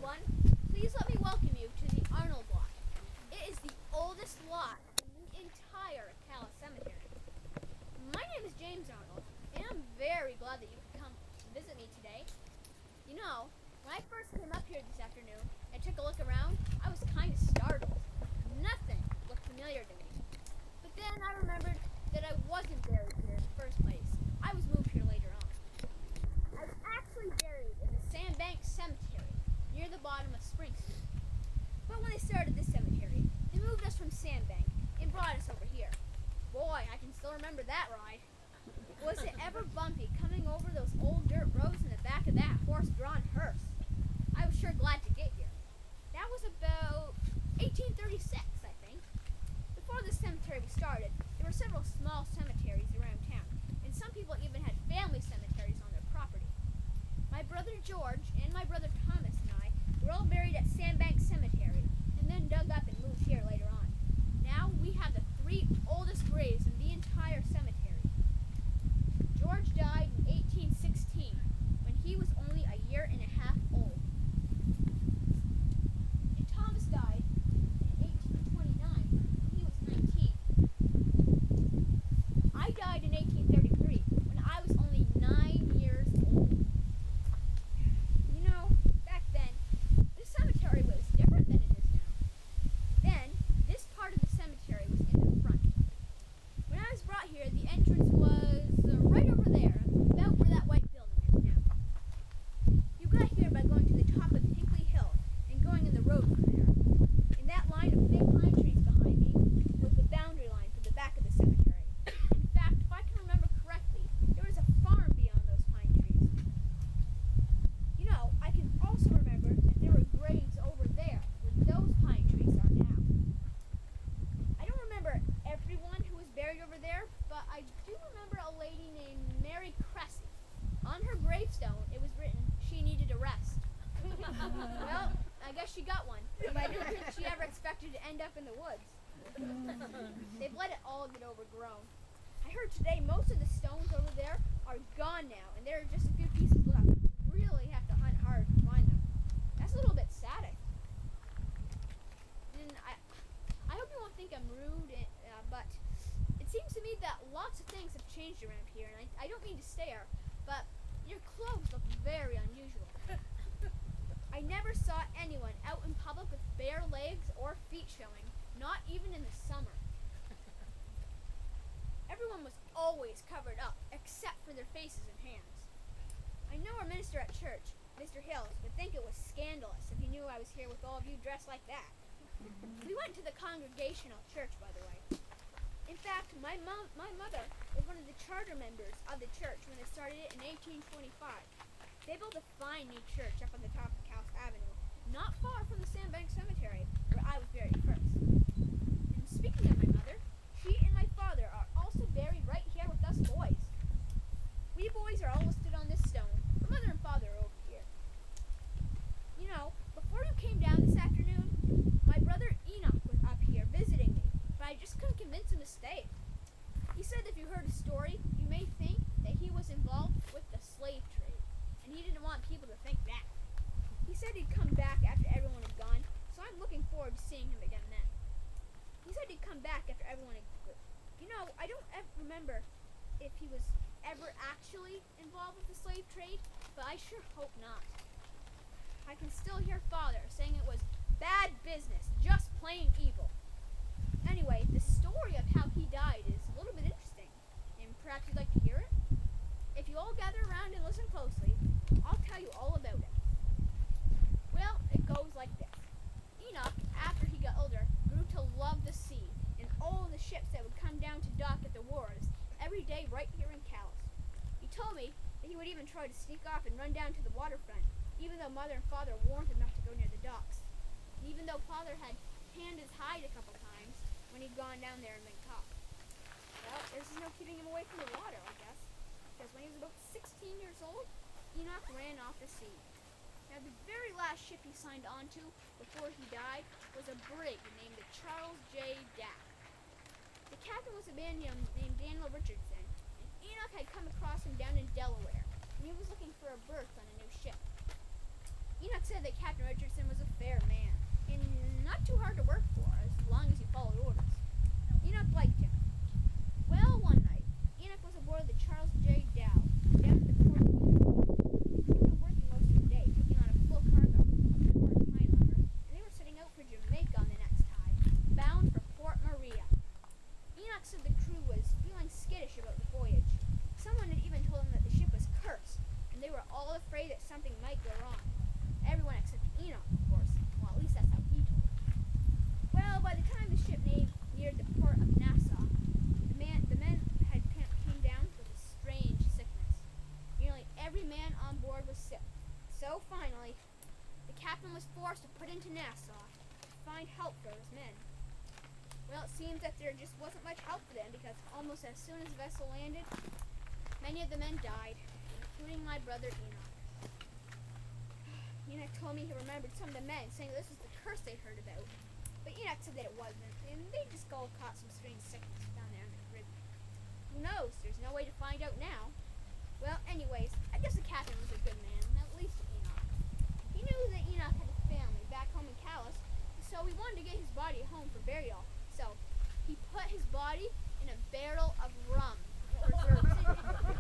everyone. Please let me welcome you to the Arnold lot. It is the oldest lot in the entire Calais Cemetery. My name is James Arnold, and I'm very glad that you could come visit me today. You know, when I first came up here this afternoon and took a look around, I was kind of startled. Nothing looked familiar to me. But then I remembered that I wasn't buried here in the first place. I was moved here later on. I was actually buried in the Sandbank Cemetery, near the bottom of Spring Street. But when they started this cemetery, they moved us from Sandbank and brought us over here. Boy, I can still remember that ride. Was it ever bumpy coming over those old dirt roads in the back of that horse-drawn hearse? I was sure glad to get here. That was about 1836, I think. Before this cemetery was started, there were several small cemeteries around town, and some people even had family cemeteries on their property. My brother George and my brother Thomas and I were all buried at Sandbank Cemetery, and then dug up and moved here later on. Now we have the three oldest graves in the entire cemetery. George died in 1816, when he was only a year and a half old. And Thomas died in 1829, when he was 19. I died in 1833, when I was only 9 years old. You know, back then, this cemetery was different than it is now. Then, this part of the cemetery was in the front. When I was brought here, the entrance was right over there, about where that white building is now. You got here by going to the top of Hinkley Hill and going in the road from there. And that line of big pine trees behind me was the boundary line for the back of the cemetery. In fact, if I can remember correctly, there was a farm beyond those pine trees. You know, I can also remember that there were graves over there, where those pine trees are now. I don't remember everyone who was buried over there, but I do remember a lady named Mary Cressy. On her gravestone, it was written, she needed a rest. Well, I guess she got one, but I don't think she ever expected to end up in the woods. They've let it all get overgrown. I heard today most of the stones over there are gone now, and there are just a few pieces left. You really have to hunt hard to find them. That's a little bit sad. And I hope you won't think I'm rude, but it seems to me that lots of things have changed around here, and I don't mean to stare, but your clothes look very unusual. I never saw anyone out in public with bare legs or feet showing, not even in the summer. Everyone was always covered up, except for their faces and hands. I know our minister at church, Mr. Hills, would think it was scandalous if he knew I was here with all of you dressed like that. We went to the Congregational Church, by the way. In fact, my mother was one of the charter members of the church when they started it in 1825. They built a fine new church up on the top of Calais Avenue, not far from the Sandbank Cemetery, where I was buried first. And speaking of my mother, she and my father are also buried right here with us boys. We boys are all listed on this stone, but mother and father are over here. You know, before you came down this afternoon, my brother Enoch was up here visiting me, but I just couldn't convince him to stay. He said if you heard his story, you may think that he was involved with the slave trade, and he didn't want people to think that. He said he'd come back after everyone had gone, so I'm looking forward to seeing him again then. He said he'd come back after everyone had... You know, I don't ever remember if he was ever actually involved with the slave trade, but I sure hope not. I can still hear Father saying it was bad business, just plain evil. Anyway, the story of how he died is a little bit interesting, and perhaps you'd like to hear it? If you all gather around and listen closely, I'll tell you all about it. Well, it goes like this. Enoch, after he got older, grew to love the sea and all the ships that would come down to dock at the wharves every day right here in Calais. He told me that he would even try to sneak off and run down to the waterfront, even though Mother and Father warned him not to go near the docks. And even though Father had tanned his hide a couple times when he'd gone down there and been caught. Well, there's no keeping him away from the water, I guess, because when he was about 16 years old, Enoch ran off to sea. Now, the very last ship he signed on to before he died was a brig named the Charles J. Dack. The captain was a man named Daniel Richardson, and Enoch had come across him down in Delaware, and he was looking for a berth on a new ship. Enoch said that Captain Richardson was a fair man, and not too hard to work for, as long as he followed orders. Enoch liked him. Well, one night, Enoch was aboard the Charles J. Dow, down in the port of Windsor. He'd been working most of the day, taking on a full cargo of important pine lumber, and they were setting out for Jamaica on the next tide, bound for Port Maria. Enoch said the crew was feeling skittish about the voyage. Someone had even told him that the ship was cursed, and they were all afraid that something might go wrong. Everyone except Enoch, of course. Well, at least that's how he told it. Well, by the time the ship neared the port of Nassau, the men came down with a strange sickness. Nearly every man on board was sick. So finally, the captain was forced to put into Nassau to find help for his men. Well, it seems that there just wasn't much help for them, because almost as soon as the vessel landed, many of the men died, including my brother Enoch. Enoch told me he remembered some of the men saying this was the curse they'd heard about, but Enoch said that it wasn't, and they just all caught some strange sickness down there in the Caribbean. Who knows? There's no way to find out now. Well, anyways, I guess the captain was a good man, at least to Enoch. He knew that Enoch had a family back home in Calais, so he wanted to get his body home for burial. So he put his body in a barrel of rum, preserved it.